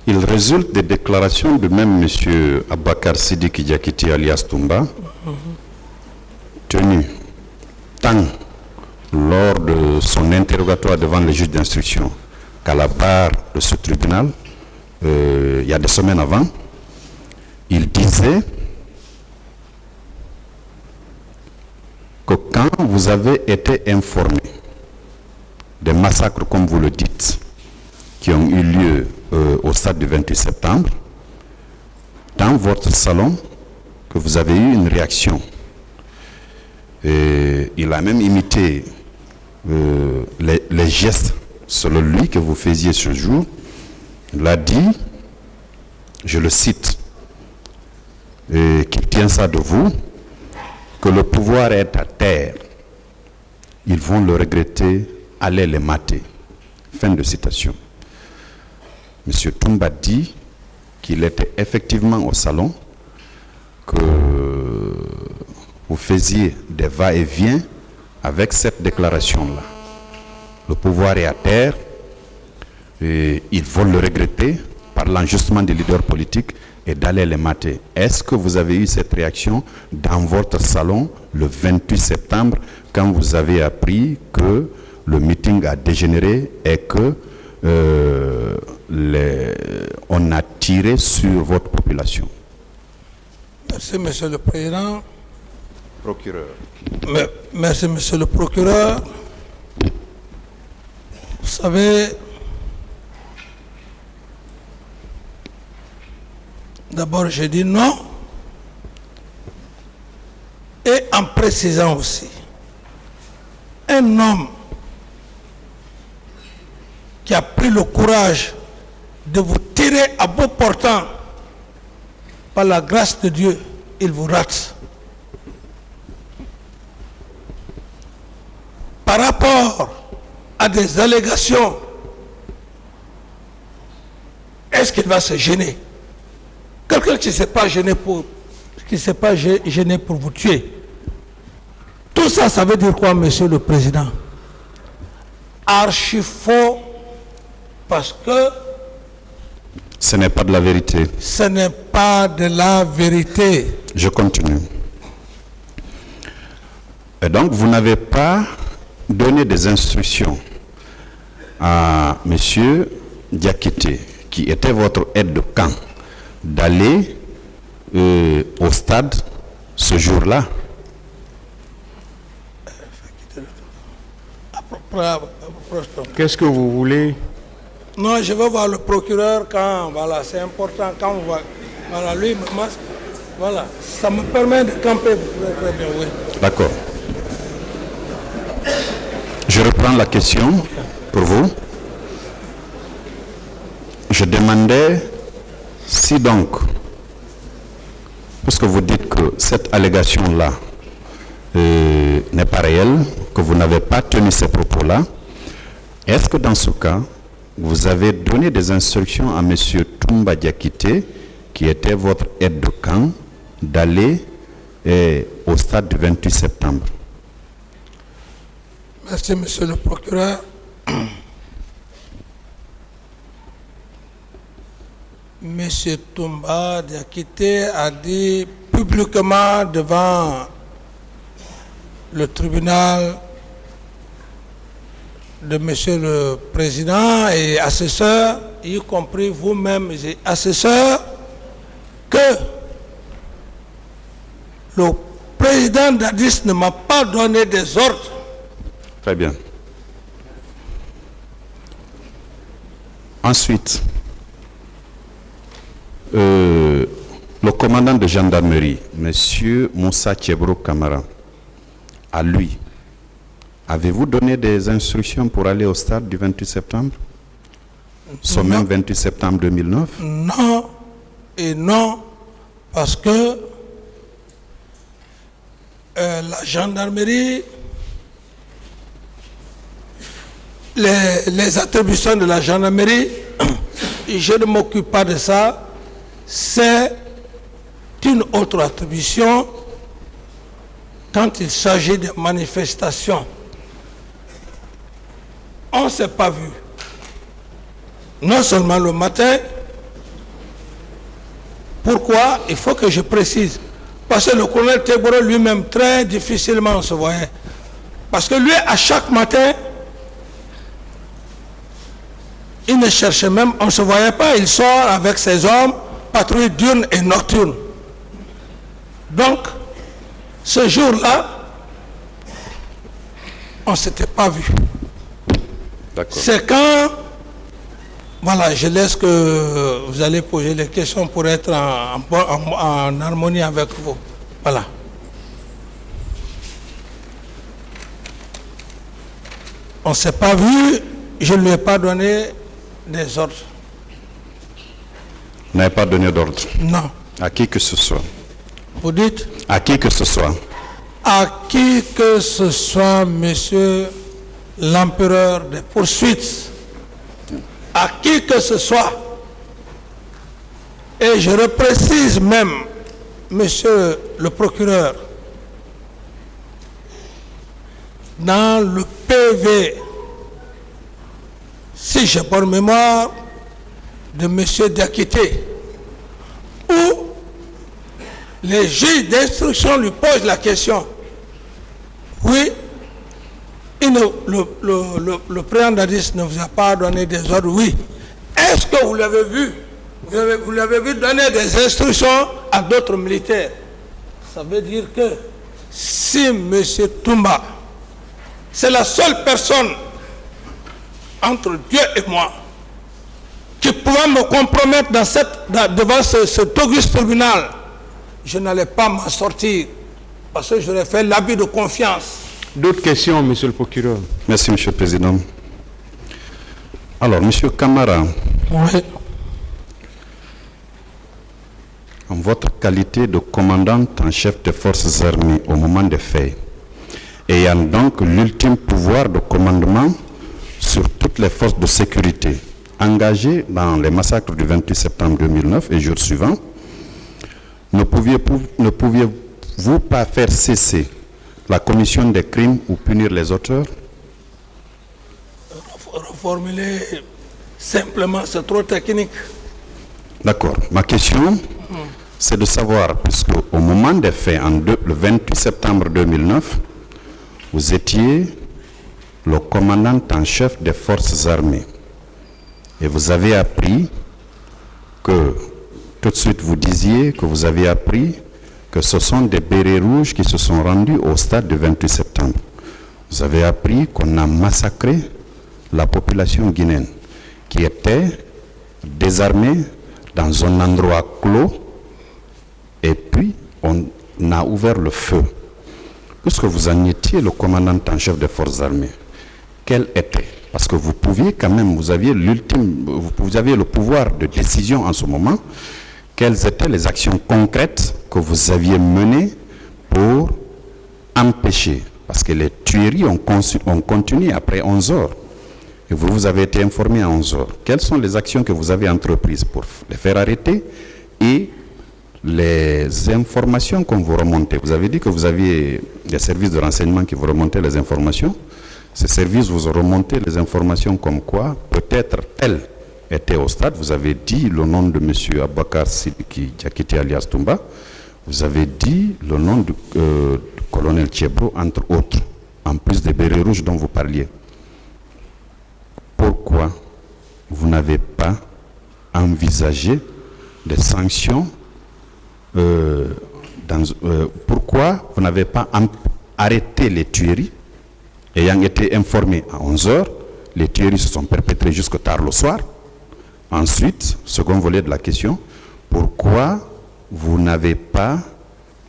Il résulte des déclarations de même M. Abakar Sidiki Diakité alias Toumba, tenu tant lors de son interrogatoire devant le juge d'instruction qu'à la barre de ce tribunal, il y a des semaines avant, il disait que quand vous avez été informé des massacres, comme vous le dites, qui ont eu lieu au stade du 28 septembre, dans votre salon, que vous avez eu une réaction. Et il a même imité les gestes, selon lui, que vous faisiez ce jour. Il a dit, je le cite, et qu'il tient ça de vous, que le pouvoir est à terre. Ils vont le regretter, allez les mater. Fin de citation. Monsieur Toumba dit qu'il était effectivement au salon, que vous faisiez des va-et-vient avec cette déclaration-là. Le pouvoir est à terre, et ils vont le regretter, parlant justement des leaders politiques, et d'aller les mater. Est-ce que vous avez eu cette réaction dans votre salon le 28 septembre, quand vous avez appris que le meeting a dégénéré et que on a tiré sur votre population? Merci, Monsieur le Président. Procureur. Merci, Monsieur le Procureur. Vous savez, d'abord je dis non, et en précisant aussi, un homme qui a pris le courage de vous tirer à bout portant, par la grâce de Dieu, il vous rate. Par rapport à des allégations, est-ce qu'il va se gêner? Quelqu'un qui ne s'est pas gêné pour vous tuer. Tout ça, ça veut dire quoi, Monsieur le Président? Archi faux, parce que ce n'est pas de la vérité. Ce n'est pas de la vérité. Je continue. Et donc, vous n'avez pas donné des instructions à M. Diakité, qui était votre aide de camp, d'aller au stade ce jour-là? Qu'est-ce que vous voulez? Non, je vais voir le procureur quand, voilà, c'est important, quand on va, voilà, lui, voilà, ça me permet de camper très bien, oui. D'accord. Je reprends la question pour vous. Je demandais si donc, parce que vous dites que cette allégation-là n'est pas réelle, que vous n'avez pas tenu ces propos-là, est-ce que dans ce cas, vous avez donné des instructions à M. Toumba Diakité, qui était votre aide de camp, d'aller au stade du 28 septembre? Merci, Monsieur le Procureur. Monsieur Toumba Diakité a dit publiquement devant le tribunal de Monsieur le Président et assesseur, y compris vous-même, assesseur, que le président Dadis ne m'a pas donné des ordres. Très bien. Ensuite, le commandant de gendarmerie, M. Moussa Tchebro Kamara, à lui, avez-vous donné des instructions pour aller au stade du 28 septembre? Ce même 28 septembre 2009? Non, et non, parce que la gendarmerie, les attributions de la gendarmerie, je ne m'occupe pas de ça, c'est une autre attribution quand il s'agit de manifestations. On ne s'est pas vu. Non seulement le matin, Pourquoi? Il faut que je précise. Parce que le colonel Teboro lui-même, très difficilement, on se voyait. Parce que lui, à chaque matin, il ne cherchait même, on ne se voyait pas, il sort avec ses hommes, patrouille diurne et nocturne. Donc, ce jour-là, on ne s'était pas vu. C'est quand, voilà, je laisse que vous allez poser les questions pour être en harmonie avec vous. Voilà. On ne s'est pas vu, je ne lui ai pas donné des ordres. Vous n'avez pas donné d'ordre? Non. À qui que ce soit? Vous dites? À qui que ce soit? À qui que ce soit, monsieur l'empereur des poursuites, à qui que ce soit, et je reprécise même, monsieur le procureur, dans le PV, si j'ai bonne mémoire, de monsieur Diakité, où les juges d'instruction lui posent la question. Oui, le président Dadis ne vous a pas donné des ordres, oui. Est-ce que vous l'avez vu? Vous l'avez vu donner des instructions à d'autres militaires? Ça veut dire que si M. Toumba, c'est la seule personne entre Dieu et moi qui pouvait me compromettre devant cet auguste tribunal, je n'allais pas m'en sortir parce que j'aurais fait l'abus de confiance. D'autres questions, monsieur le procureur? Merci, monsieur le président. Alors, monsieur Camara, Oui. en votre qualité de commandant en chef des forces armées au moment des faits, ayant donc l'ultime pouvoir de commandement sur toutes les forces de sécurité engagées dans les massacres du 28 septembre 2009 et jours suivants, ne pouviez-vous pas faire cesser la commission des crimes ou punir les auteurs? Reformuler simplement, c'est trop technique. D'accord. Ma question, c'est de savoir, puisque au moment des faits, le 28 septembre 2009, vous étiez le commandant en chef des forces armées. Et vous avez appris que, tout de suite vous disiez que vous avez appris que ce sont des bérets rouges qui se sont rendus au stade du 28 septembre. Vous avez appris qu'on a massacré la population guinéenne qui était désarmée dans un endroit clos et puis on a ouvert le feu. Puisque vous en étiez le commandant en chef des forces armées, quel était? Parce que vous pouviez quand même, vous aviez le pouvoir de décision en ce moment. Quelles étaient les actions concrètes que vous aviez menées pour empêcher? Parce que les tueries ont continué après 11 heures. Et vous avez été informé à 11 heures. Quelles sont les actions que vous avez entreprises pour les faire arrêter et les informations qu'on vous remontait? Vous avez dit que vous aviez des services de renseignement qui vous remontaient les informations. Ces services vous ont remonté les informations comme quoi peut-être tel était au stade. Vous avez dit le nom de M. Abakar Sidiki Diakité alias Toumba. Vous avez dit le nom du colonel Tchebro, entre autres, en plus des bérets rouges dont vous parliez. Pourquoi vous n'avez pas envisagé des sanctions pourquoi vous n'avez pas arrêté les tueries? Ayant été informé à 11 heures, les tueries se sont perpétrées jusqu'au tard le soir. Ensuite, second volet de la question, pourquoi vous n'avez pas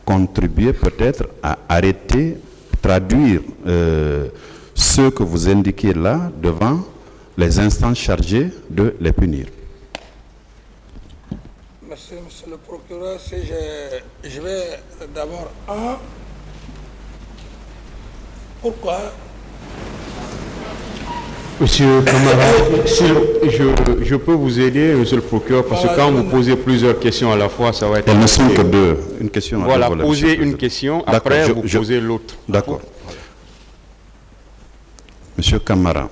contribué peut-être à arrêter, traduire ce que vous indiquez là devant les instances chargées de les punir? Merci, monsieur le procureur. Si je vais d'abord pourquoi? Monsieur Camara, je peux vous aider, monsieur le procureur, parce que quand vous posez plusieurs questions à la fois, ça va être... Elles ne sont que deux. Une question. Voilà, posez une question, après vous posez l'autre. D'accord. Monsieur Camara,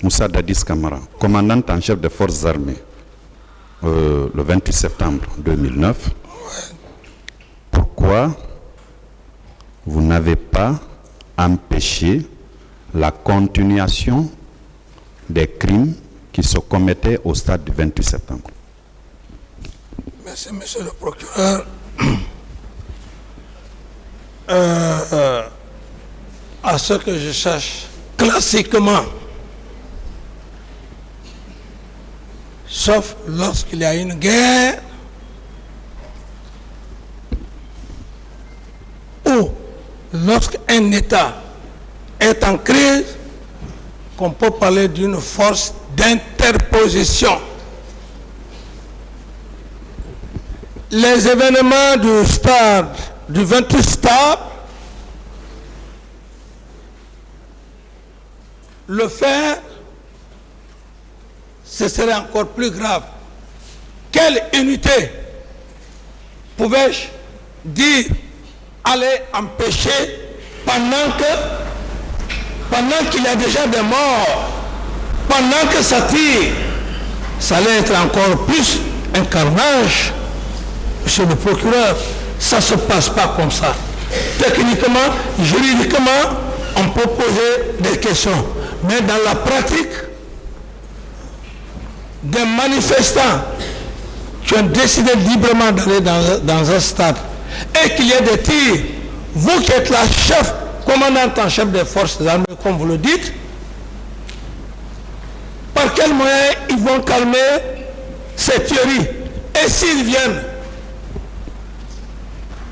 Moussa Dadis Camara, commandant en chef des forces armées, le 28 septembre 2009, pourquoi vous n'avez pas empêché la continuation des crimes qui se commettaient au stade du 28 septembre? Merci, monsieur le procureur. À ce que je cherche, classiquement, sauf lorsqu'il y a une guerre ou lorsqu'un État est en crise, qu'on peut parler d'une force d'interposition. Les événements du stade, du 28 stade, le faire, ce serait encore plus grave. Quelle unité pouvais-je dire aller empêcher pendant qu'il y a déjà des morts, pendant que ça tire, ça allait être encore plus un carnage. Monsieur le procureur, ça ne se passe pas comme ça. Techniquement, juridiquement, on peut poser des questions. Mais dans la pratique, des manifestants qui ont décidé librement d'aller dans un stade et qu'il y ait des tirs, vous qui êtes la chef, commandante en chef des forces armées, comme vous le dites, par quels moyens ils vont calmer ces tueries? Et s'ils viennent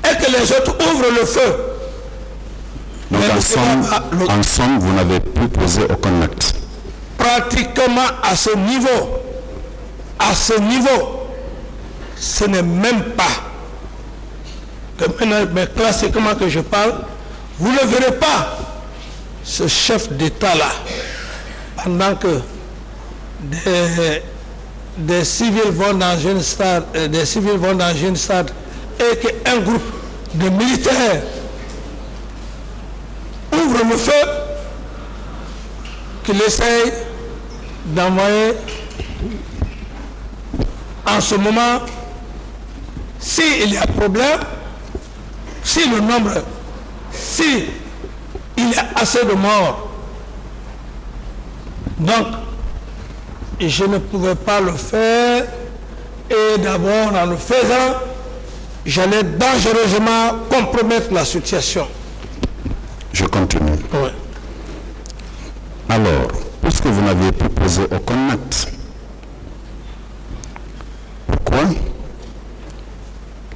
et que les autres ouvrent le feu? Donc en somme, vous n'avez pu poser aucun acte. Pratiquement à ce niveau, ce n'est même pas que maintenant, mais classiquement que je parle, vous ne verrez pas ce chef d'État-là, pendant que des civils vont dans une stade, et qu'un groupe de militaires ouvre le feu, qu'il essaye d'envoyer en ce moment, s'il y a problème, si il y a assez de morts. Donc, je ne pouvais pas le faire, et d'abord en le faisant, j'allais dangereusement compromettre la situation. Je continue. Oui. Alors, puisque vous n'aviez pu poser aucun acte, pourquoi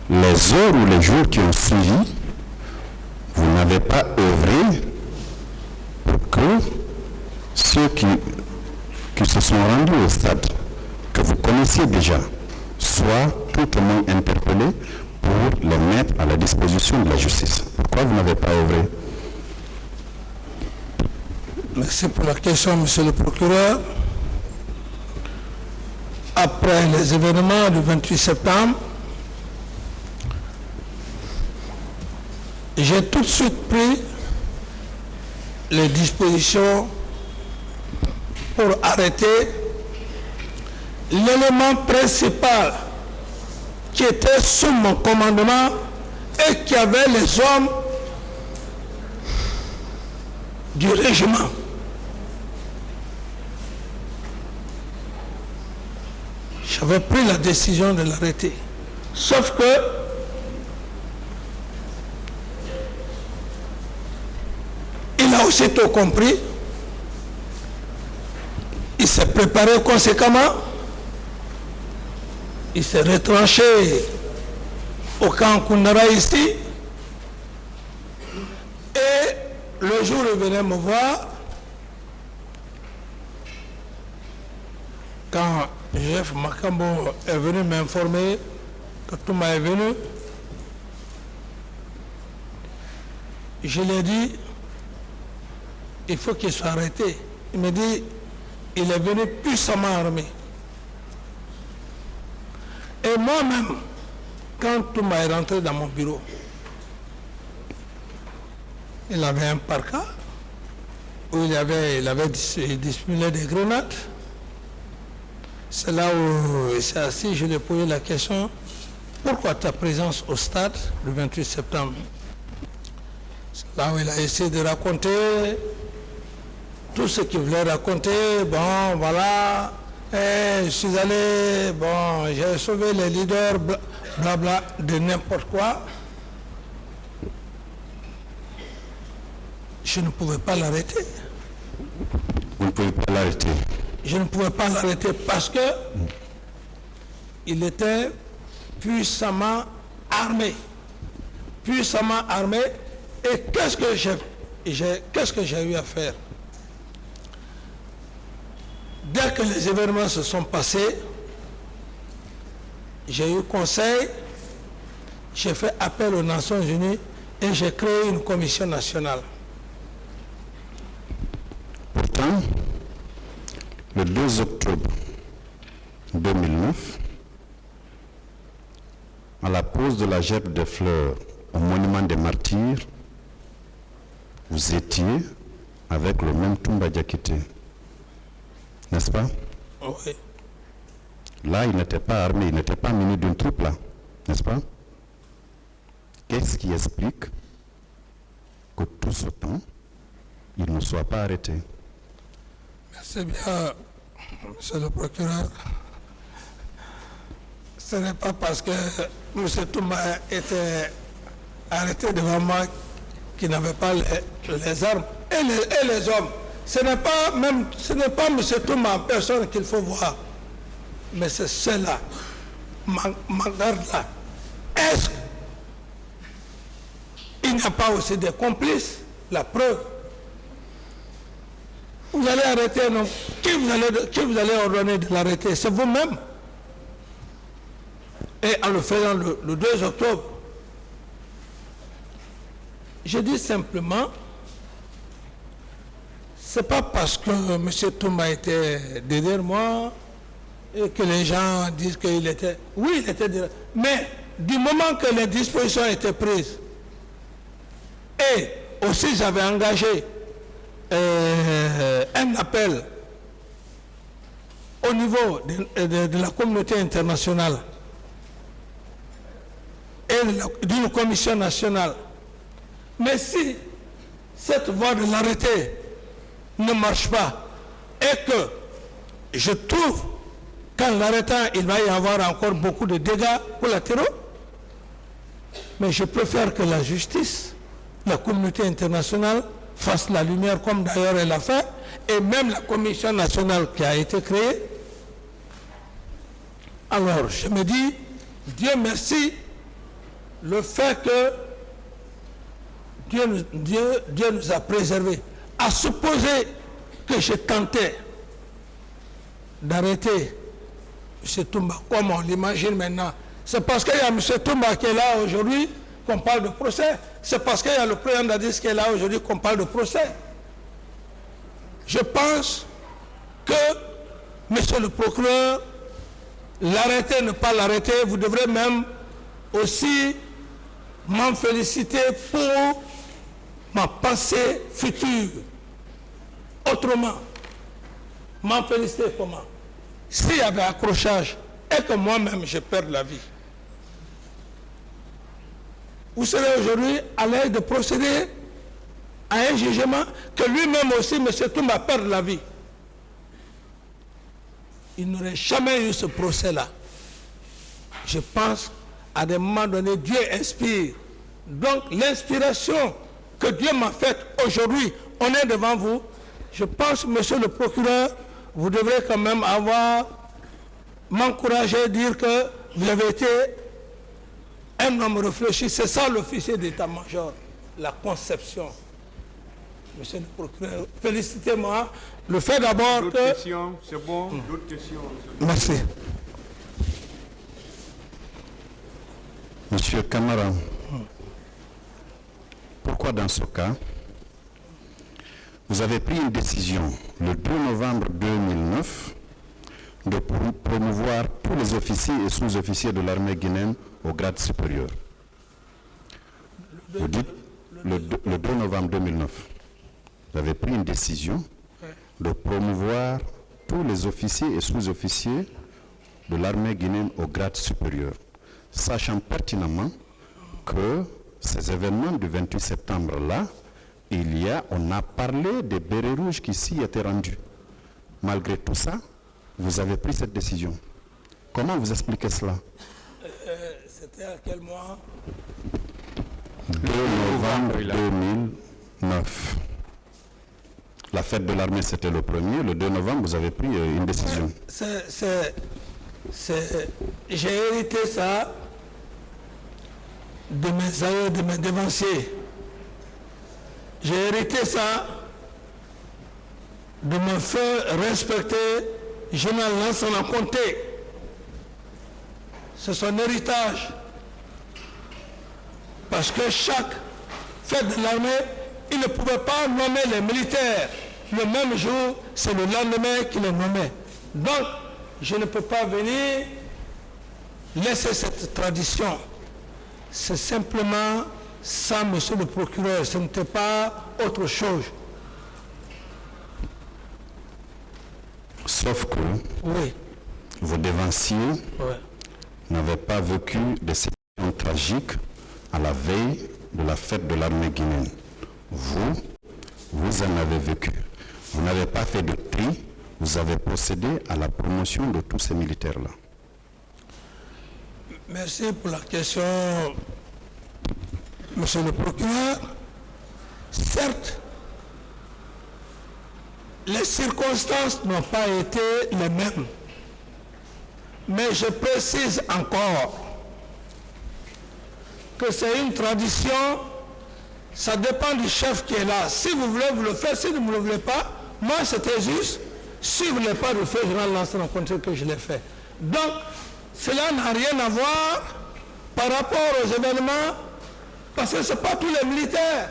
les heures ou les jours qui ont suivi, vous n'avez pas œuvré pour que ceux qui se sont rendus au stade, que vous connaissiez déjà, soient tout au moins interpellés pour les mettre à la disposition de la justice? Pourquoi vous n'avez pas œuvré? Merci pour la question, monsieur le procureur. Après les événements du 28 septembre, j'ai tout de suite pris les dispositions pour arrêter l'élément principal qui était sous mon commandement et qui avait les hommes du régiment. J'avais pris la décision de l'arrêter. Sauf que il a aussitôt compris, il s'est préparé conséquemment, il s'est retranché au camp Koundara ici, et le jour où il venait me voir, quand Jeff Makambo est venu m'informer que Touma est venu, je lui ai dit, il faut qu'il soit arrêté. Il me dit, il est venu puissamment armé. Et moi-même, quand Touma est rentré dans mon bureau, il avait un parka où il avait dissimulé des grenades. C'est là où il s'est assis, je lui ai posé la question, pourquoi ta présence au stade le 28 septembre? C'est là où il a essayé de raconter tout ce qu'il voulait raconter. Bon, voilà, je suis allé, bon, j'ai sauvé les leaders, blabla, de n'importe quoi. Je ne pouvais pas l'arrêter. Vous ne pouvez pas l'arrêter. Je ne pouvais pas l'arrêter parce que il était puissamment armé. Puissamment armé. Et qu'est-ce que j'ai eu à faire? Dès que les événements se sont passés, j'ai eu conseil, j'ai fait appel aux Nations Unies et j'ai créé une commission nationale. Pourtant, le 2 octobre 2009, à la pose de la gerbe de fleurs au monument des martyrs, vous étiez avec le même Toumba Diakité, n'est-ce pas? Oui. Là, il n'était pas armé, il n'était pas muni d'une troupe là, n'est-ce pas? Qu'est-ce qui explique que tout ce temps, il ne soit pas arrêté? C'est bien, monsieur le procureur. Ce n'est pas parce que M. Toumba était arrêté devant moi qu'il n'avait pas les armes et les hommes. Ce n'est pas M. Toumba en personne qu'il faut voir, mais c'est ceux-là, Mangarde-là. Est-ce qu'il n'y a pas aussi des complices? La preuve. Vous allez arrêter un homme. Qui vous allez ordonner de l'arrêter? C'est vous-même. Et en le faisant le 2 octobre, je dis simplement, c'est pas parce que M. Toumba était derrière moi et que les gens disent qu'il était... Oui, il était derrière. Mais du moment que les dispositions étaient prises, et aussi j'avais engagé un appel au niveau de la communauté internationale et d'une commission nationale. Mais si cette voie de l'arrêté ne marche pas et que je trouve qu'en l'arrêtant il va y avoir encore beaucoup de dégâts collatéraux, mais je préfère que la justice, la communauté internationale fasse la lumière comme d'ailleurs elle a fait, et même la commission nationale qui a été créée. Alors je me dis, Dieu merci, le fait que Dieu nous a préservés. À supposer que je tentais d'arrêter M. Toumba, comme on l'imagine maintenant, c'est parce qu'il y a M. Toumba qui est là aujourd'hui qu'on parle de procès. C'est parce qu'il y a le président Dadis qui est là aujourd'hui qu'on parle de procès. Je pense que, monsieur le procureur, l'arrêter, ne pas l'arrêter, vous devrez même aussi m'en féliciter pour ma pensée future. Autrement, m'en féliciter comment? S'il y avait accrochage et que moi-même je perds la vie, vous serez aujourd'hui à l'aise de procéder à un jugement que lui-même aussi, M. Toumba, perd la vie. Il n'aurait jamais eu ce procès-là. Je pense, à des moments donnés, Dieu inspire. Donc, l'inspiration que Dieu m'a faite aujourd'hui, on est devant vous. Je pense, monsieur le procureur, vous devrez quand même m'encourager, dire que vous avez été un homme réfléchi. C'est ça l'officier d'état-major, la conception. Monsieur le procureur, félicitez-moi. Le fait d'abord que... D'autres questions, c'est bon. D'autres questions. Merci. Monsieur Camara, pourquoi dans ce cas, vous avez pris une décision le 2 novembre 2009 de promouvoir tous les officiers et sous-officiers de l'armée guinéenne au grade supérieur? Vous dites le 2 novembre 2009, vous avez pris une décision de promouvoir tous les officiers et sous-officiers de l'armée guinéenne au grade supérieur, sachant pertinemment que ces événements du 28 septembre-là, on a parlé des bérets rouges qui s'y étaient rendus. Malgré tout ça, vous avez pris cette décision. Comment vous expliquez cela? C'était à quel mois? 2 novembre 2009. La fête de l'armée, c'était le 1er. Le 2 novembre, vous avez pris une décision. J'ai hérité ça de mes aïeux, de mes devanciers. J'ai hérité ça de mon feu respecté, général Lansana Conté. C'est son héritage. Parce que chaque fête de l'armée, il ne pouvait pas nommer les militaires. Le même jour, c'est le lendemain qu'il les nommait. Donc, je ne peux pas venir laisser cette tradition. C'est simplement ça, monsieur le procureur. Ce n'était pas autre chose. Sauf que oui, vos devanciers n'avaient pas vécu des situations tragiques à la veille de la fête de l'armée guinéenne. Vous en avez vécu. Vous n'avez pas fait de tri, vous avez procédé à la promotion de tous ces militaires-là. Merci pour la question, monsieur le procureur. Certes, les circonstances n'ont pas été les mêmes. Mais je précise encore que c'est une tradition, ça dépend du chef qui est là. Si vous voulez, vous le faites. Si vous ne le voulez pas, moi c'était juste, si vous ne voulez pas le faire, je vais lancer en compte que je l'ai fait. Donc, cela n'a rien à voir par rapport aux événements, parce que ce n'est pas tous les militaires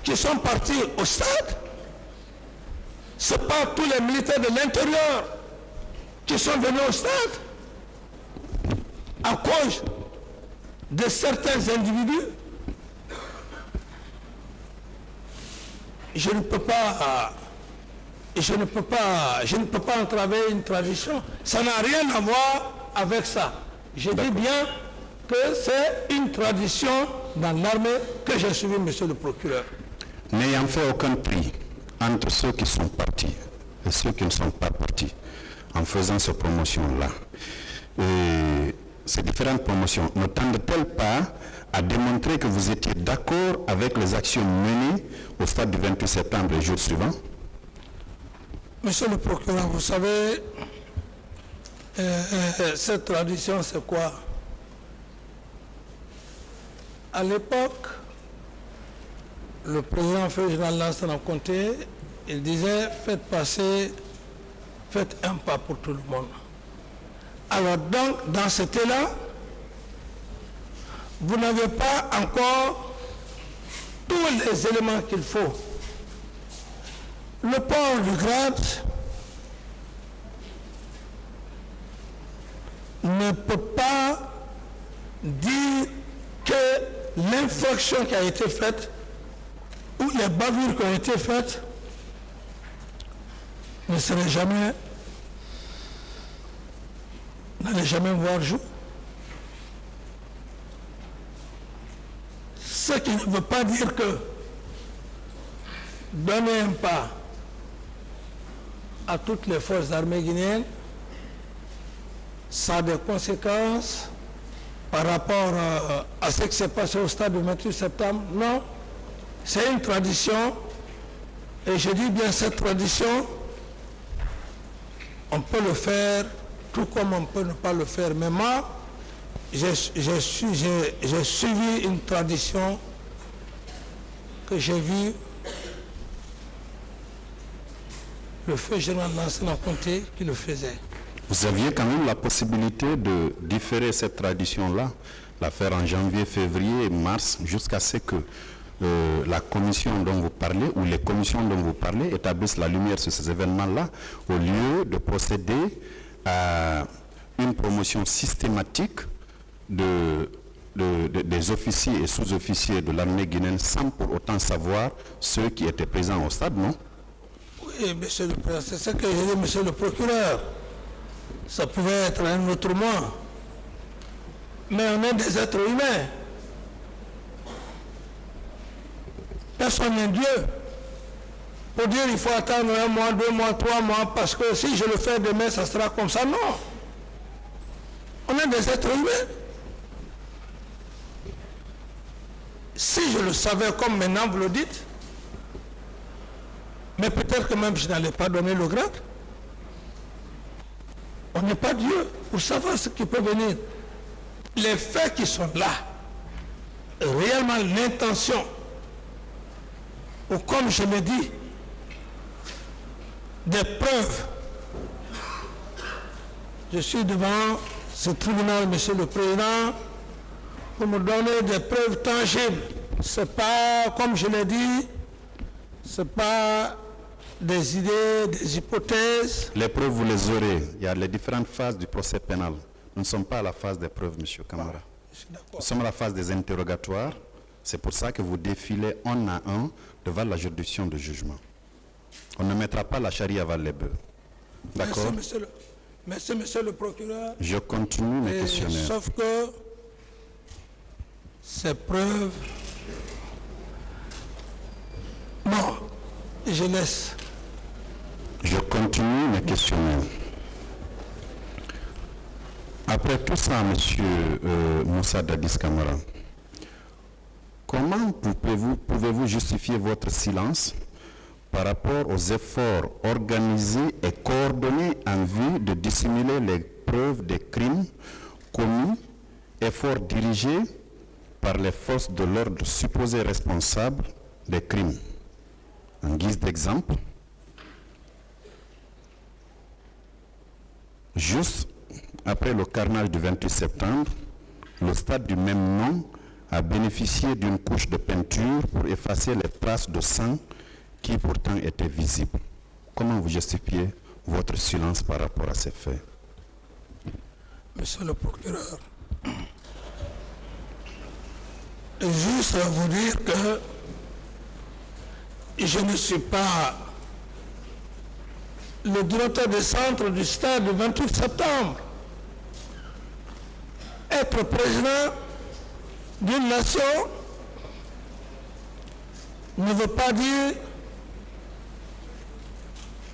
qui sont partis au stade. Ce n'est pas tous les militaires de l'intérieur qui sont venus au stade à cause de certains individus. Je ne peux pas entraver une tradition. Ça n'a rien à voir avec ça. Je dis bien que c'est une tradition dans l'armée que j'ai suivie, monsieur le procureur. N'ayant fait aucun tri entre ceux qui sont partis et ceux qui ne sont pas partis, en faisant ces promotions-là, ces différentes promotions ne tendent-elles pas à démontrer que vous étiez d'accord avec les actions menées au stade du 28 septembre les jours suivants? Monsieur le procureur, vous savez, cette tradition, c'est quoi? À l'époque, le président Ferdinand Lansana Conté, il disait, faites un pas pour tout le monde. Alors donc, dans cet élan, vous n'avez pas encore tous les éléments qu'il faut. Le port du grade ne peut pas dire que l'infraction qui a été faite ou les bavures qui ont été faites n'allaient jamais voir jour. Ce qui ne veut pas dire que donner un pas à toutes les forces armées guinéennes, ça a des conséquences par rapport à ce qui s'est passé au stade du 28 septembre. Non, c'est une tradition, et je dis bien cette tradition, on peut le faire tout comme on peut ne pas le faire. Mais moi, j'ai suivi une tradition que j'ai vue le feu général Lansana Conté qui le faisait. Vous aviez quand même la possibilité de différer cette tradition-là, la faire en janvier, février, mars, jusqu'à ce que la commission dont vous parlez, ou les commissions dont vous parlez, établissent la lumière sur ces événements-là, au lieu de procéder à une promotion systématique des officiers et sous-officiers de l'armée guinéenne sans pour autant savoir ceux qui étaient présents au stade, non? Oui, monsieur le président, c'est ce que j'ai dit, monsieur le procureur. Ça pouvait être un autre mois. Mais on est des êtres humains. Personne n'est Dieu. Pour dire il faut attendre 1 mois, 2 mois, 3 mois, parce que si je le fais demain, ça sera comme ça. Non. On est des êtres humains. Si je le savais comme maintenant vous le dites, mais peut-être que même je n'allais pas donner le grade. On n'est pas Dieu pour savoir ce qui peut venir. Les faits qui sont là, réellement l'intention, ou comme je l'ai dit, des preuves. Je suis devant ce tribunal, monsieur le président, pour me donner des preuves tangibles. Ce n'est pas, comme je l'ai dit, ce n'est pas des idées, des hypothèses. Les preuves, vous les aurez. Il y a les différentes phases du procès pénal. Nous ne sommes pas à la phase des preuves, monsieur Camara. Nous sommes à la phase des interrogatoires. C'est pour ça que vous défilez un à un devant la juridiction de jugement. On ne mettra pas la charrue avant les bœufs. D'accord? Merci, monsieur le procureur. Je continue mes questionnaires. Sauf que ces preuves... Bon, je laisse. Je continue mes questionnaires. Après tout ça, monsieur Moussa Dadis Camara, comment pouvez-vous justifier votre silence par rapport aux efforts organisés et coordonnés en vue de dissimuler les preuves des crimes commis, efforts dirigés par les forces de l'ordre supposées responsables des crimes? En guise d'exemple, juste après le carnage du 28 septembre, le stade du même nom a bénéficié d'une couche de peinture pour effacer les traces de sang qui pourtant étaient visibles. Comment vous justifiez votre silence par rapport à ces faits? Monsieur le procureur, juste à vous dire que je ne suis pas le directeur du centre du stade du 28 septembre. Être président d'une nation ne veut pas dire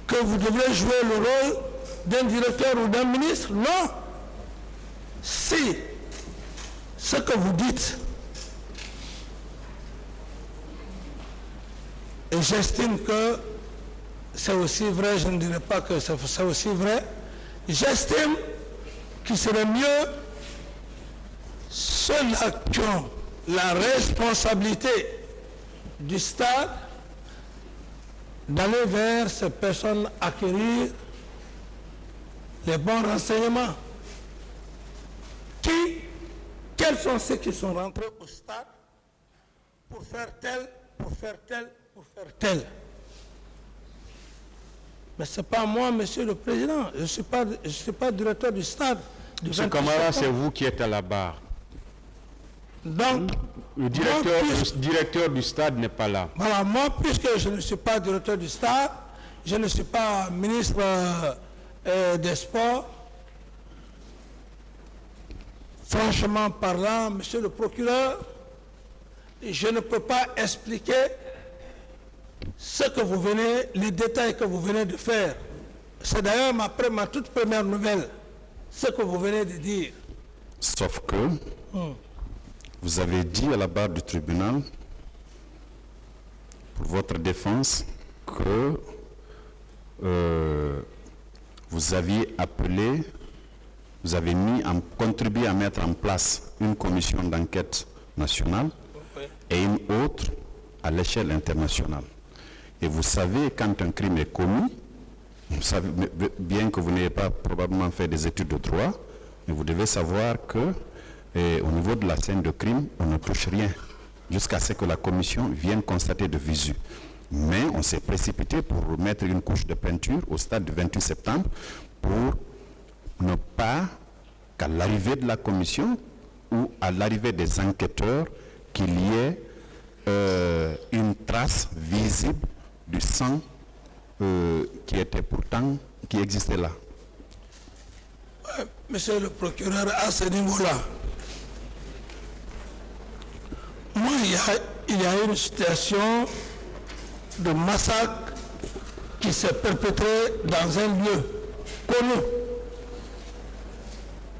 que vous devrez jouer le rôle d'un directeur ou d'un ministre. Non. Si ce que vous dites, et j'estime que c'est aussi vrai, je ne dirais pas que c'est aussi vrai, j'estime qu'il serait mieux ceux-là qui ont la responsabilité du stade d'aller vers ces personnes, acquérir les bons renseignements. Quels sont ceux qui sont rentrés au stade pour faire tel, pour faire tel, pour faire tel? Mais ce n'est pas moi, monsieur le président. Je ne suis pas directeur du stade. Monsieur Camara, c'est vous qui êtes à la barre. Donc, le directeur du stade n'est pas là. Voilà, moi, puisque je ne suis pas directeur du stade, je ne suis pas ministre des Sports, franchement parlant, monsieur le procureur, je ne peux pas expliquer ce que vous venez, les détails que vous venez de faire. C'est d'ailleurs ma toute première nouvelle, ce que vous venez de dire. Sauf que vous avez dit à la barre du tribunal, pour votre défense, que vous aviez appelé, vous avez contribué à mettre en place une commission d'enquête nationale et une autre à l'échelle internationale. Et vous savez, quand un crime est commis, vous savez bien que vous n'avez pas probablement fait des études de droit, mais vous devez savoir que au niveau de la scène de crime, on ne touche rien jusqu'à ce que la commission vienne constater de visu. Mais on s'est précipité pour mettre une couche de peinture au stade du 28 septembre pour ne pas qu'à l'arrivée de la commission ou à l'arrivée des enquêteurs, qu'il y ait une trace visible du sang qui existait là. Monsieur le procureur, à ce niveau-là, moi, il y a une situation de massacre qui s'est perpétrée dans un lieu connu,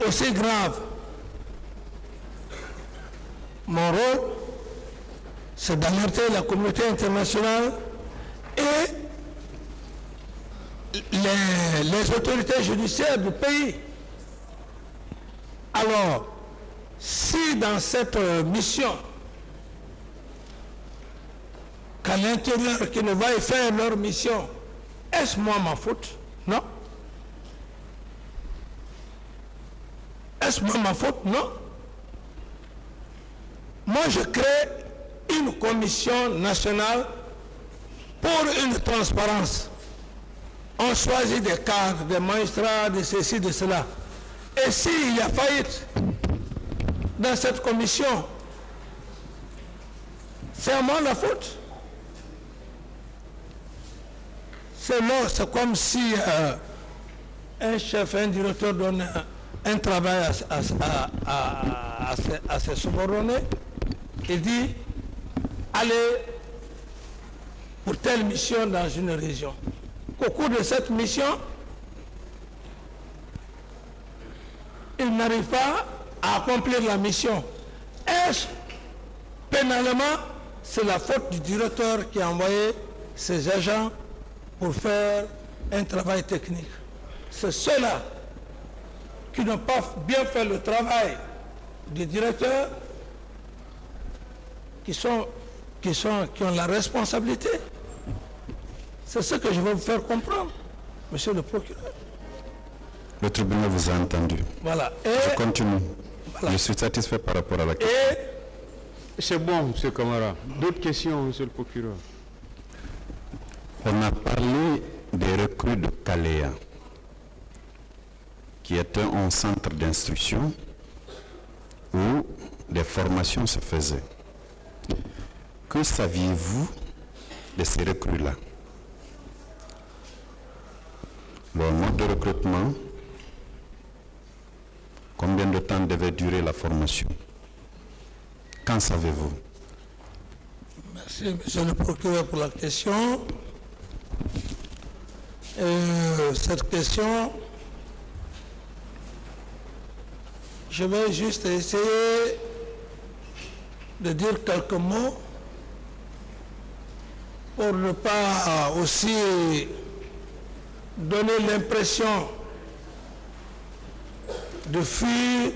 aussi grave. Mon rôle, c'est d'alerter la communauté internationale et les autorités judiciaires du pays. Alors, si dans cette mission, qu'à l'intérieur, qui ne va y faire leur mission, est-ce moi ma faute? Non. Est-ce moi ma faute? Non. Moi, je crée une commission nationale pour une transparence. On choisit des cadres, des magistrats, de ceci, de cela. Et s'il y a faillite dans cette commission, c'est à moi la faute. C'est comme si un chef, un directeur donne un travail à ses subordonnés et dit allez pour telle mission dans une région. Au cours de cette mission, il n'arrive pas à accomplir la mission. Est-ce pénalement, c'est la faute du directeur qui a envoyé ses agents pour faire un travail technique? C'est ceux-là qui n'ont pas bien fait le travail du directeur qui ont la responsabilité. C'est ce que je veux vous faire comprendre, monsieur le procureur. Le tribunal vous a entendu. Voilà. Je continue. Voilà. Je suis satisfait par rapport à la question. C'est bon, M. Camara. D'autres questions, M. le procureur? On a parlé des recrues de Kalea, qui était un centre d'instruction où des formations se faisaient. Que saviez-vous de ces recrues-là? Le mode de recrutement, combien de temps devait durer la formation? Qu'en savez-vous? Merci, monsieur le procureur, pour la question. Cette question, je vais juste essayer de dire quelques mots pour ne pas aussi donner l'impression de fuir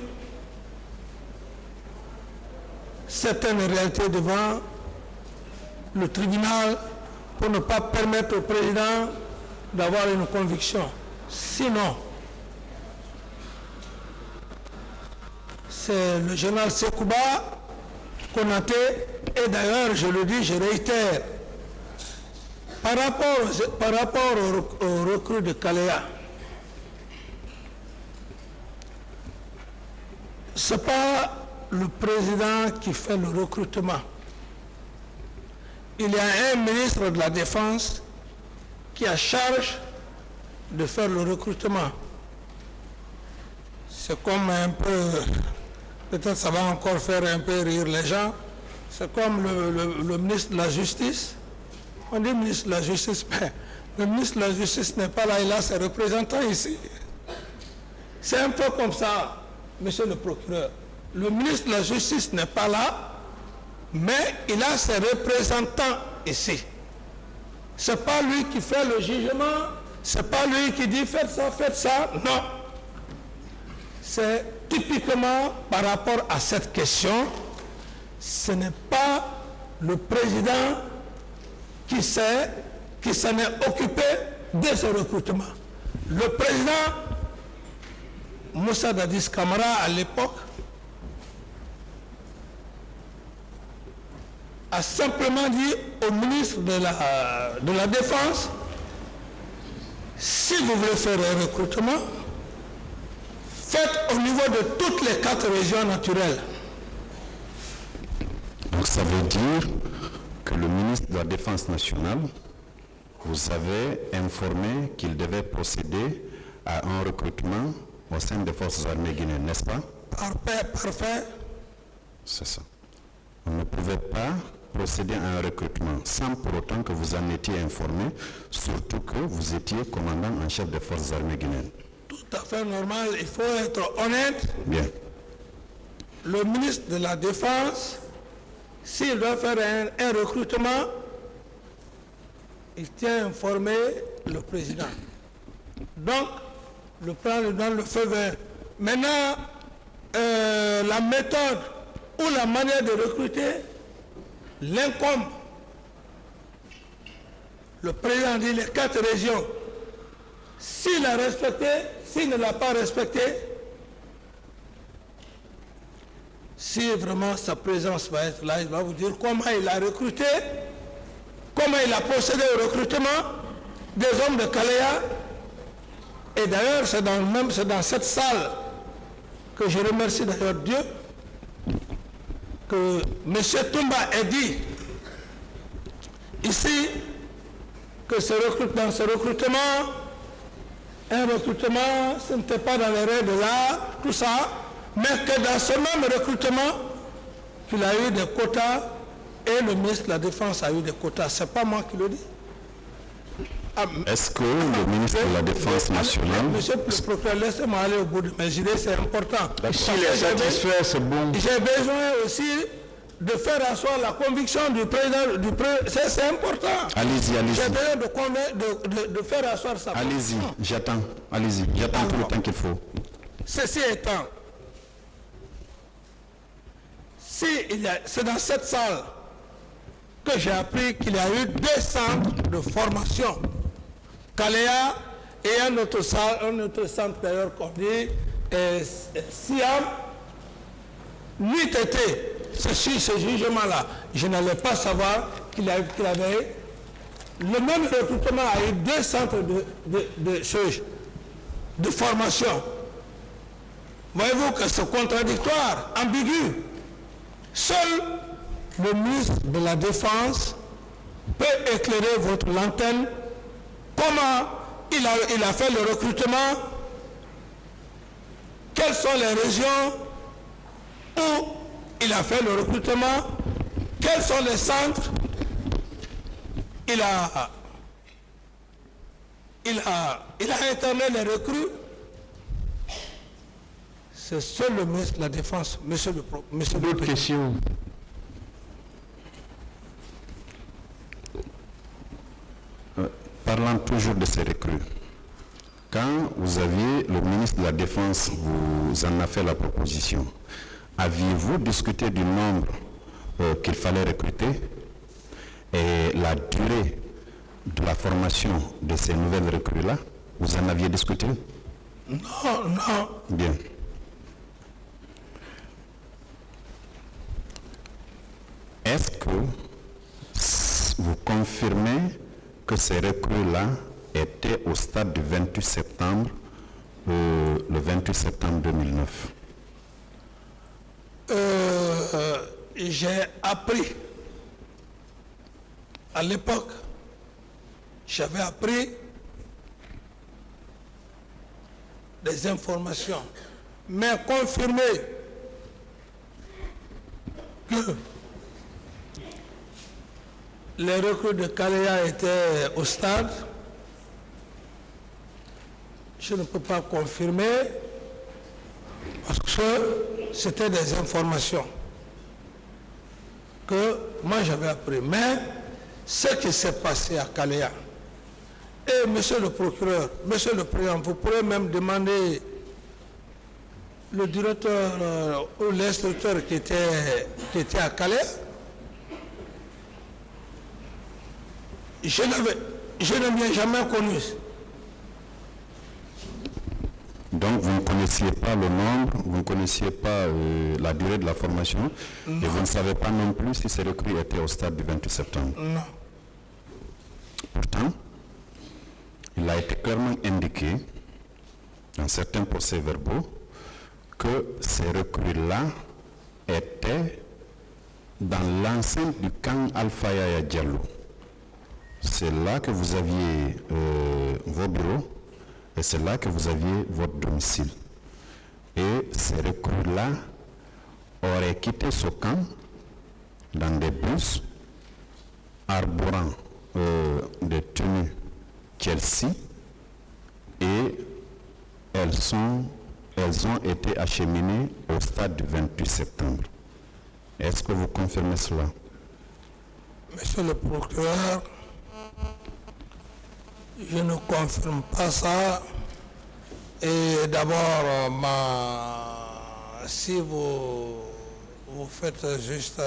certaines réalités devant le tribunal pour ne pas permettre au président d'avoir une conviction. Sinon, c'est le général Sekouba Konaté, et d'ailleurs, je le dis, je réitère, par rapport au recrue de Kalea, ce n'est pas le président qui fait le recrutement. Il y a un ministre de la Défense qui a charge de faire le recrutement. C'est comme un peu, peut-être ça va encore faire un peu rire les gens, c'est comme le ministre de la Justice. On dit ministre de la Justice, mais le ministre de la Justice n'est pas là, il a ses représentants ici. C'est un peu comme ça, monsieur le procureur. Le ministre de la Justice n'est pas là, mais il a ses représentants ici. Ce n'est pas lui qui fait le jugement, ce n'est pas lui qui dit faites ça, non. C'est typiquement par rapport à cette question, ce n'est pas le président qui s'en est occupé de ce recrutement. Le président Moussa Dadis Camara, à l'époque, a simplement dit au ministre de la Défense, si vous voulez faire un recrutement, faites au niveau de toutes les 4 régions naturelles. Donc ça veut dire que le ministre de la Défense nationale vous avez informé qu'il devait procéder à un recrutement au sein des forces armées guinéennes, n'est-ce pas? Parfait. C'est ça. On ne pouvait pas procéder à un recrutement sans pour autant que vous en étiez informé, surtout que vous étiez commandant en chef des forces armées guinéennes. Tout à fait normal, il faut être honnête. Bien. Le ministre de la Défense, s'il doit faire un recrutement, il tient à informer le président. Donc, le président lui donne le feu vert. Maintenant, la méthode ou la manière de recruter l'incombe. Le président dit les 4 régions. S'il a respecté, s'il ne l'a pas respecté, si vraiment sa présence va être là, il va vous dire comment il a recruté, comment il a procédé au recrutement des hommes de Kaléa. Et d'ailleurs, c'est dans cette salle que je remercie d'ailleurs Dieu que M. Toumba ait dit ici que ce recrutement, un recrutement, ce n'était pas dans les règles de l'art, tout ça, mais que dans ce même recrutement, qu'il a eu des quotas et le ministre de la Défense a eu des quotas. Ce n'est pas moi qui le dis. Est-ce que le ministre de la Défense nationale... Monsieur le procureur, laissez-moi aller au bout de mes idées, c'est important. S'il est satisfait, c'est bon. J'ai besoin aussi de faire asseoir la conviction du président, c'est important. Allez-y. J'ai besoin de faire asseoir sa Allez-y, conviction. j'attends tout le temps qu'il faut. Ceci étant, c'est dans cette salle que j'ai appris qu'il y a eu 2 centres de formation. Kaléa et un autre centre d'ailleurs qu'on dit Siam. N'eût été ce jugement-là, je n'allais pas savoir qu'il avait le même recrutement a eu 2 centres de formation. Voyez-vous que c'est contradictoire, ambigu. Seul le ministre de la Défense peut éclairer votre lanterne. Comment il a fait le recrutement? Quelles sont les régions où il a fait le recrutement? Quels sont les centres? Il a interné les recrues. C'est seul le ministre de la Défense, monsieur le D'autres questions? Parlant toujours de ces recrues, quand vous aviez le ministre de la Défense, vous en a fait la proposition, aviez-vous discuté du nombre qu'il fallait recruter et la durée de la formation de ces nouvelles recrues-là? Vous en aviez discuté? Non. Bien. Est-ce que vous confirmez que ces recrues-là étaient au stade du 28 septembre, le 28 septembre 2009? J'ai appris, à l'époque, j'avais appris des informations, mais confirmé que les recrues de Kaléa étaient au stade. Je ne peux pas confirmer parce que c'était des informations que moi j'avais appris. Mais ce qui s'est passé à Kaléa, et monsieur le procureur, monsieur le président, vous pourrez même demander le directeur ou l'instructeur qui était à Kaléa. Je ne l'ai jamais connu. Donc vous ne connaissiez pas le nombre, vous ne connaissiez pas la durée de la formation, non. Et vous ne savez pas non plus si ces recrues étaient au stade du 28 septembre. Non. Pourtant, il a été clairement indiqué dans certains procès-verbaux que ces recrues-là étaient dans l'enceinte du camp Alpha Yaya Diallo. c'est là que vous aviez vos bureaux et c'est là que vous aviez votre domicile. Et ces recrues-là auraient quitté ce camp dans des bus arborant des tenues Chelsea et elles ont été acheminées au stade du 28 septembre. Est-ce que vous confirmez cela? Monsieur le procureur, je ne confirme pas ça. Et d'abord, si vous faites juste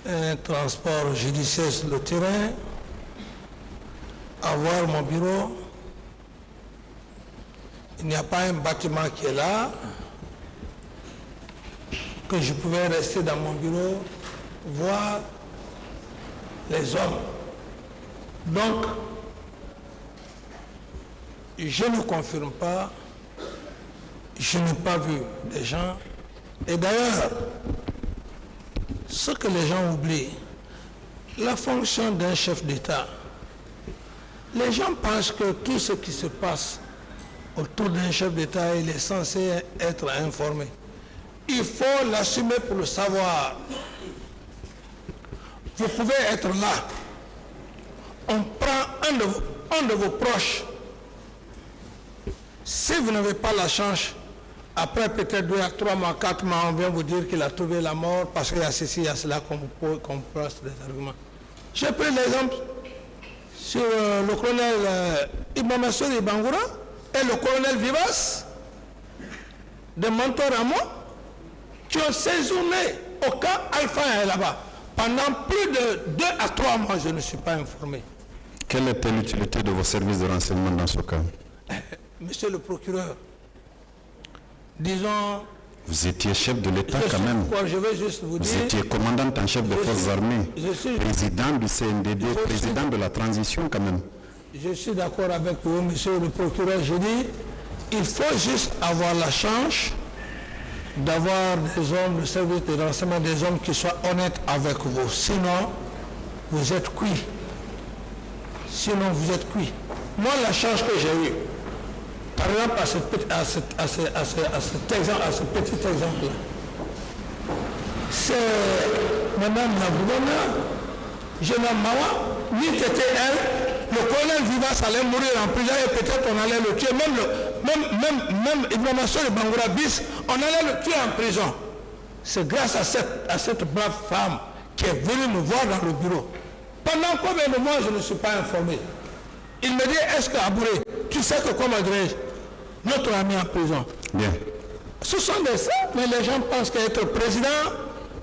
un transport judiciaire sur le terrain, avoir mon bureau, il n'y a pas un bâtiment qui est là, que je pouvais rester dans mon bureau, voir les hommes. Donc, je ne confirme pas, je n'ai pas vu des gens. Et d'ailleurs, ce que les gens oublient, la fonction d'un chef d'État, les gens pensent que tout ce qui se passe autour d'un chef d'État, il est censé être informé. Il faut l'assumer pour le savoir. Vous pouvez être là. On prend un de vos proches. Si vous n'avez pas la chance, après peut-être 2 à 3 mois, 4 mois, on vient vous dire qu'il a trouvé la mort parce qu'il y a ceci, il y a cela qu'on place des arguments. J'ai pris l'exemple sur le colonel Ibn Massoud Ibangoura et le colonel Vivas de Mantoramo qui ont séjourné au camp Alpha et là-bas. Pendant plus de 2 à 3 mois, je ne suis pas informé. Quelle était l'utilité de vos services de renseignement dans ce cas? Monsieur le procureur, disons... Vous étiez chef de l'État quand même. Je vais juste vous dire... Vous étiez commandant en chef des forces armées, président du CNDD, président de la transition quand même. Je suis d'accord avec vous, monsieur le procureur. Je dis, il faut juste avoir la chance d'avoir des hommes, le service de renseignement, des hommes qui soient honnêtes avec vous. Sinon, vous êtes cuit. Sinon, vous êtes cuit. Moi, la chance que j'ai eue, par exemple, à ce petit exemple-là, c'est Madame la gouverneure, jeune Mawa, ni était elle, le colonel Vivas allait mourir en prison et peut-être on allait le tuer, même Ibn Massoud et Bangoura bis, on allait le tuer en prison. C'est grâce à cette brave femme qui est venue me voir dans le bureau. Pendant combien de mois je ne suis pas informé? Il me dit, est-ce que Abouré, tu sais que comment dirais-je, notre ami en prison. Bien. Ce sont des faits, mais les gens pensent qu'être président,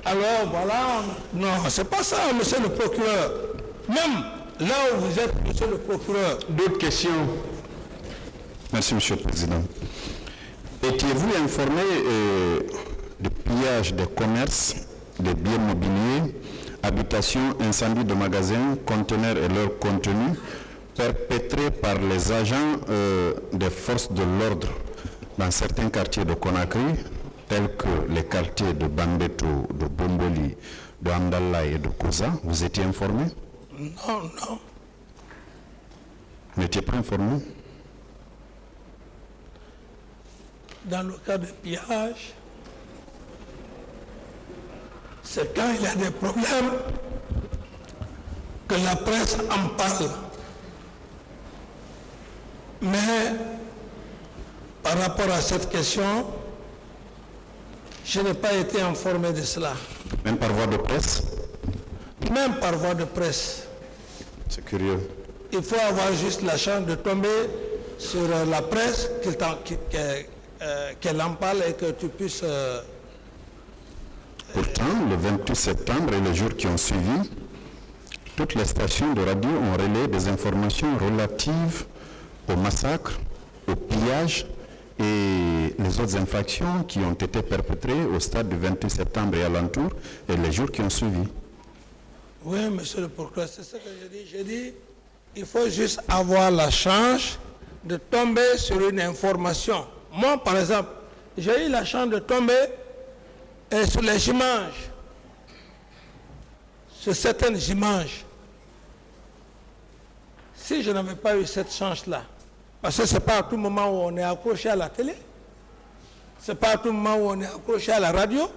alors voilà, non, c'est pas ça, monsieur le procureur. Même là où vous êtes, monsieur le procureur. D'autres questions? Merci, monsieur le président. Étiez-vous informé du pillage des commerces, des biens mobiliers, habitations, incendies de magasins, conteneurs et leur contenu perpétrés par les agents des forces de l'ordre dans certains quartiers de Conakry, tels que les quartiers de Bambeto, de Bomboli, de Andala et de Koza? Vous étiez informé? Non, non. Vous n'étiez pas informé? Dans le cas de pillage, c'est quand il y a des problèmes que la presse en parle. Mais par rapport à cette question, je n'ai pas été informé de cela. Même par voie de presse? Même par voie de presse. C'est curieux. Il faut avoir juste la chance de tomber sur la presse, qu'elle en parle et que tu puisses... Pourtant, le 28 septembre et les jours qui ont suivi, toutes les stations de radio ont relayé des informations relatives au massacre, au pillage et les autres infractions qui ont été perpétrées au stade du 28 septembre et alentour et les jours qui ont suivi. Oui, monsieur le procureur, c'est ce que je dis. Je dis, il faut juste avoir la chance de tomber sur une information. Moi, par exemple, j'ai eu la chance de tomber sur les images, sur certaines images si je n'avais pas eu cette chance-là, parce que ce n'est pas à tout moment où on est accroché à la télé, ce n'est pas à tout moment où on est accroché à la radio.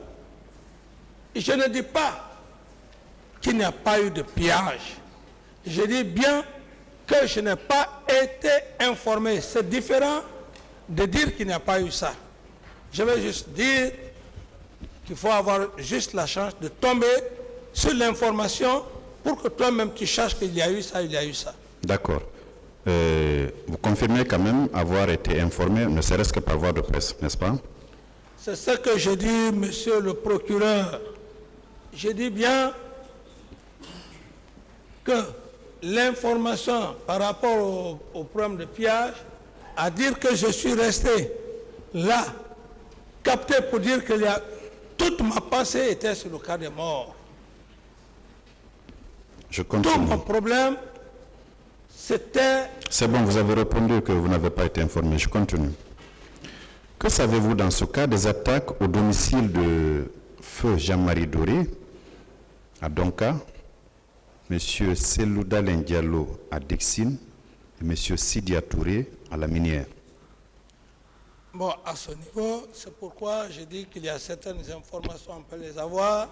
Et je ne dis pas qu'il n'y a pas eu de pillage. Je dis bien que je n'ai pas été informé. C'est différent de dire qu'il n'y a pas eu ça. Je vais juste dire qu'il faut avoir juste la chance de tomber sur l'information pour que toi-même tu cherches qu'il y a eu ça, il y a eu ça. D'accord. Vous confirmez quand même avoir été informé, ne serait-ce que par voie de presse, n'est-ce pas? C'est ce que je dis, monsieur le procureur. Je dis bien que l'information par rapport au problème de pillage, à dire que je suis resté là, capté pour dire que toute ma pensée était sur le cas des morts. Je Tout continue. mon problème, c'était... C'est bon, vous avez répondu que vous n'avez pas été informé. Je continue. Que savez-vous dans ce cas des attaques au domicile de feu Jean-Marie Doré à Donka, M. Selouda Diallo à Dexine et M. Sidia Touré à la Minière? Bon, à ce niveau, c'est pourquoi je dis qu'il y a certaines informations, on peut les avoir.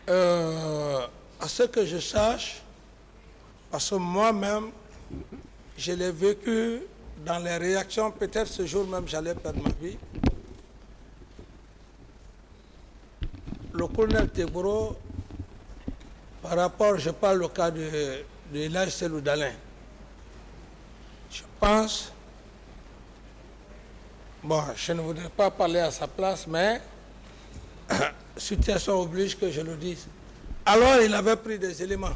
À ce que je sache, parce que moi-même, je l'ai vécu dans les réactions, peut-être ce jour même j'allais perdre ma vie. Le colonel Teboro, par rapport, je parle au cas de l'âge Seloudalin, je pense, bon, je ne voudrais pas parler à sa place, mais situation oblige que je le dise. Alors il avait pris des éléments.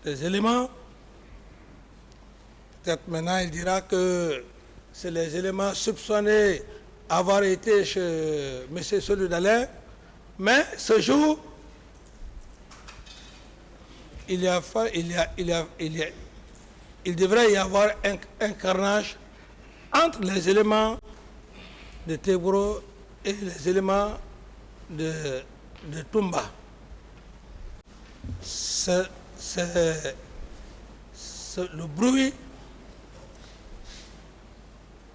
Des éléments. Peut-être maintenant il dira que c'est les éléments soupçonnés avoir été chez M. Seloudalin. Mais ce jour, il devrait y avoir un carnage entre les éléments de Teboro et les éléments de Toumba. C'est le bruit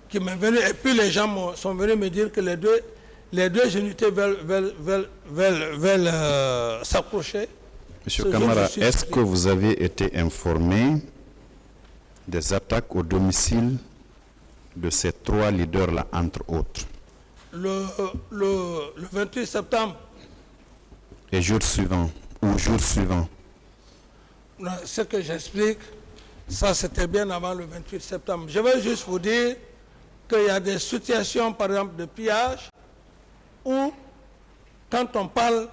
qui m'est venu, et puis les gens sont venus me dire que les deux unités veulent s'approcher. Monsieur Camara, est-ce que vous avez été informé des attaques au domicile de ces trois leaders-là, entre autres? Le 28 septembre. Et jour suivant, ou jour suivant? Ce que j'explique, ça c'était bien avant le 28 septembre. Je vais juste vous dire qu'il y a des situations, par exemple, de pillage, où, quand on parle,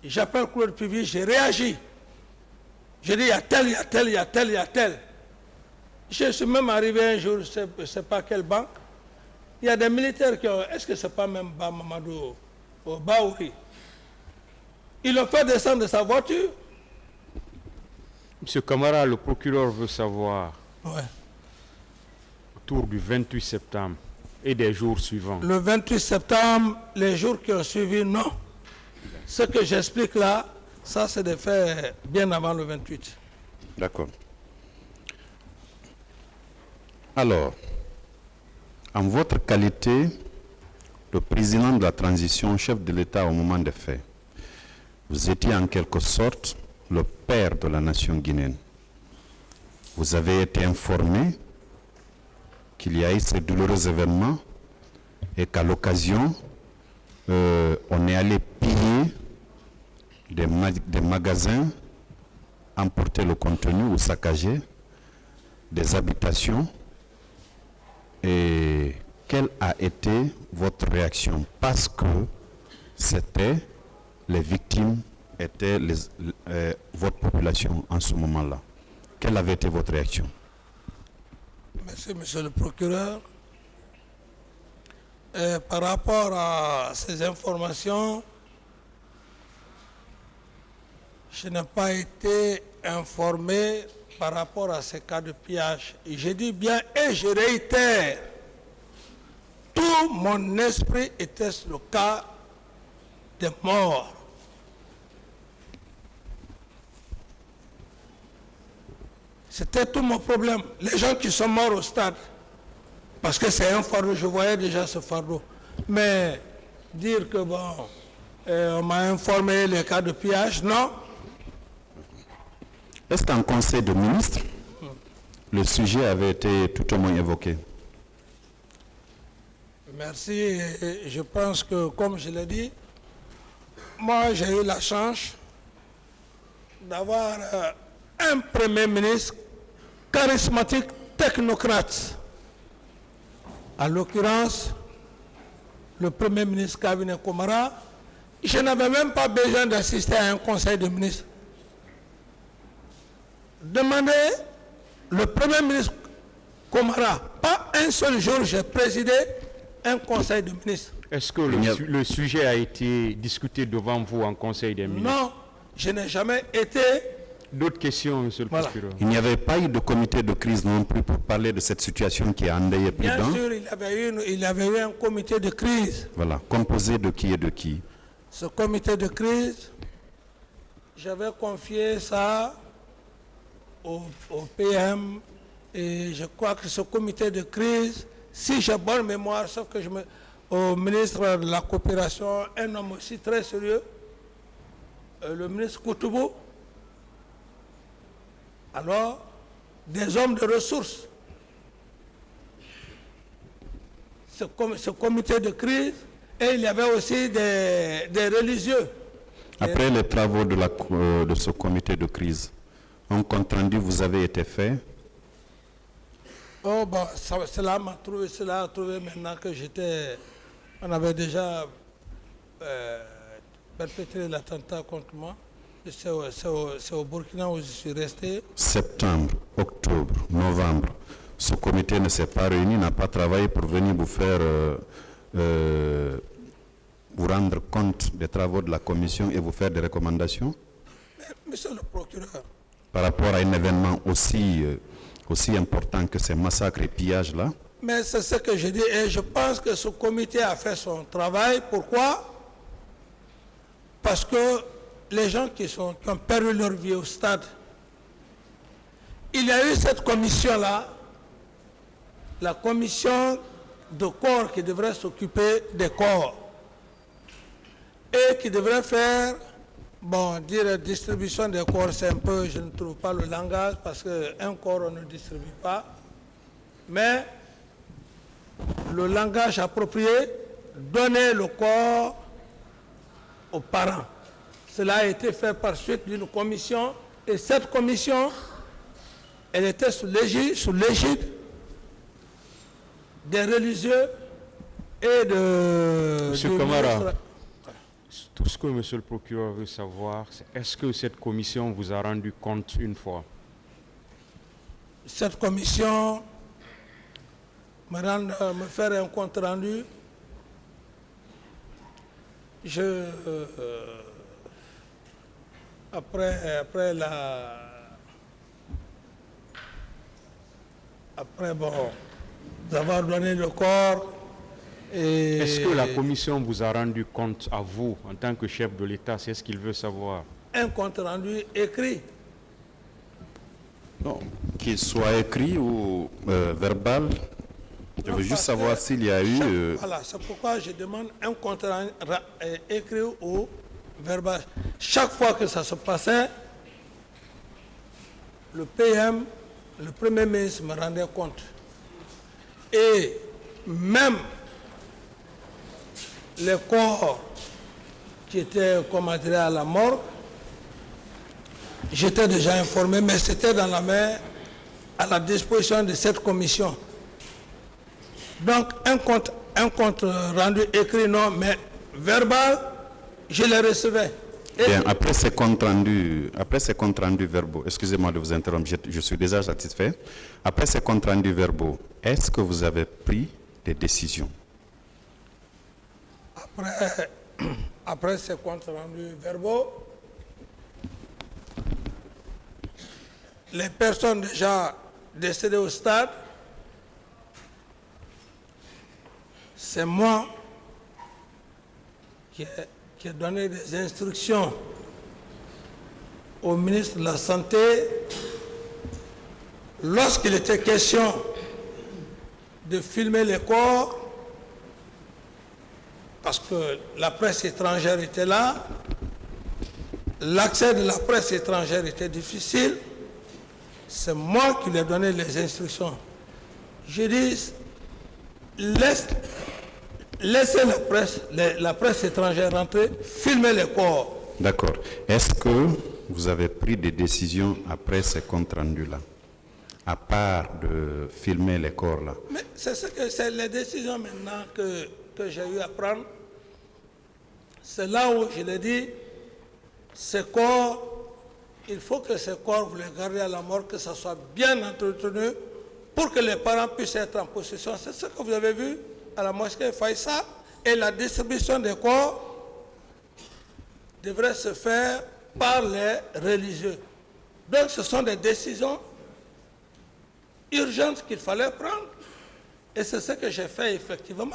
j'appelle Claude Pivi, j'ai réagi. Je dis, il y a tel, il y a tel, il y a tel, il y a tel. Je suis même arrivé un jour, je ne sais pas quelle banque, il y a des militaires qui ont, est-ce que ce n'est pas même Mamadou Baouri? Ils l'ont fait descendre de sa voiture. Monsieur Camara, le procureur veut savoir, Ouais. autour du 28 septembre et des jours suivants. Le 28 septembre, les jours qui ont suivi, non. Ce que j'explique là, ça c'est des faits bien avant le 28. D'accord. Alors, en votre qualité de président de la transition, chef de l'État au moment des faits, vous étiez en quelque sorte le père de la nation guinéenne. Vous avez été informé qu'il y a eu ces douloureux événements et qu'à l'occasion, on est allé piller des magasins, emporter le contenu ou saccager des habitations. Et quelle a été votre réaction? Parce que c'était les victimes, étaient votre population en ce moment-là. Quelle avait été votre réaction? Merci, monsieur le procureur. Par rapport à ces informations, je n'ai pas été informé par rapport à ces cas de pillage. Et je dis bien et je réitère, tout mon esprit était sur le cas des morts. C'était tout mon problème. Les gens qui sont morts au stade, parce que c'est un fardeau, je voyais déjà ce fardeau. Mais dire que bon, on m'a informé les cas de pillage, non. Est-ce qu'en conseil de ministres, le sujet avait été tout au moins évoqué? Merci. Et je pense que, comme je l'ai dit, moi j'ai eu la chance d'avoir un Premier ministre charismatique, technocrate. En l'occurrence, le Premier ministre Cabinet Komara. Je n'avais même pas besoin d'assister à un conseil de ministres. Demandez le Premier ministre Komara. Pas un seul jour, j'ai présidé un conseil de ministres. Est-ce que le sujet a été discuté devant vous en conseil des ministres? Non, je n'ai jamais été. D'autres questions, monsieur le procureur? Il n'y avait pas eu de comité de crise non plus pour parler de cette situation qui a endeuillé plus d'un. Bien sûr, il y avait eu un comité de crise. Voilà, composé de qui et de qui? Ce comité de crise, j'avais confié ça au PM et je crois que ce comité de crise, si j'ai bonne mémoire, sauf que au ministre de la coopération, un homme aussi très sérieux, le ministre Koutoubou, alors des hommes de ressources. Ce comité de crise, et il y avait aussi des religieux. Après les travaux de ce comité de crise, un compte rendu vous avez été fait? Oh, bon, cela a trouvé maintenant que on avait déjà perpétré l'attentat contre moi. C'est au Burkina où je suis resté. Septembre, octobre, novembre, ce comité ne s'est pas réuni, n'a pas travaillé pour venir vous faire vous rendre compte des travaux de la commission et vous faire des recommandations? Monsieur le procureur. Par rapport à un événement aussi important que ces massacres et pillages-là? Mais c'est ce que je dis et je pense que ce comité a fait son travail. Pourquoi? Parce que les gens qui ont perdu leur vie au stade, il y a eu cette commission-là, la commission de corps qui devrait s'occuper des corps et qui devrait faire, bon, dire distribution des corps, c'est un peu, je ne trouve pas le langage parce qu'un corps on ne distribue pas, mais le langage approprié, donner le corps aux parents. Cela a été fait par suite d'une commission et cette commission, elle était sous l'égide des religieux et de... Monsieur Kamara, tout ce que monsieur le procureur veut savoir, c'est est-ce que cette commission vous a rendu compte une fois? Cette commission me faire un compte rendu. Après d'avoir donné le corps. Est-ce que la commission vous a rendu compte à vous, en tant que chef de l'État? C'est ce qu'il veut savoir. Un compte rendu écrit. Non, qu'il soit écrit ou verbal. Je veux juste savoir s'il y a eu... Voilà, c'est pourquoi je demande un compte rendu écrit ou verbal. Chaque fois que ça se passait, le PM, le Premier ministre me rendait compte. Et même les corps qui étaient commandés à la morgue, j'étais déjà informé, mais c'était dans la main à la disposition de cette commission. Donc un compte rendu écrit, non, mais verbal, je le recevais. Bien, après ces comptes rendus verbaux, excusez-moi de vous interrompre, je suis déjà satisfait. Après ces comptes rendus verbaux, est-ce que vous avez pris des décisions? Après ces comptes rendus verbaux, les personnes déjà décédées au stade, c'est moi qui ai donné des instructions au ministre de la Santé lorsqu'il était question de filmer les corps, parce que la presse étrangère était là, l'accès de la presse étrangère était difficile, c'est moi qui lui ai donné les instructions. Je dis, laissez la presse étrangère rentrer, filmer les corps. D'accord. Est-ce que vous avez pris des décisions après ces comptes rendus-là, à part de filmer les corps là? Mais c'est les décisions maintenant que j'ai eu à prendre. C'est là où je l'ai dit, ces corps, il faut que ces corps, vous les gardez à la mort, que ça soit bien entretenu pour que les parents puissent être en possession. C'est ce que vous avez vu à la mosquée Faïssa. Et la distribution des corps devrait se faire par les religieux. Donc ce sont des décisions urgentes qu'il fallait prendre. Et c'est ce que j'ai fait effectivement.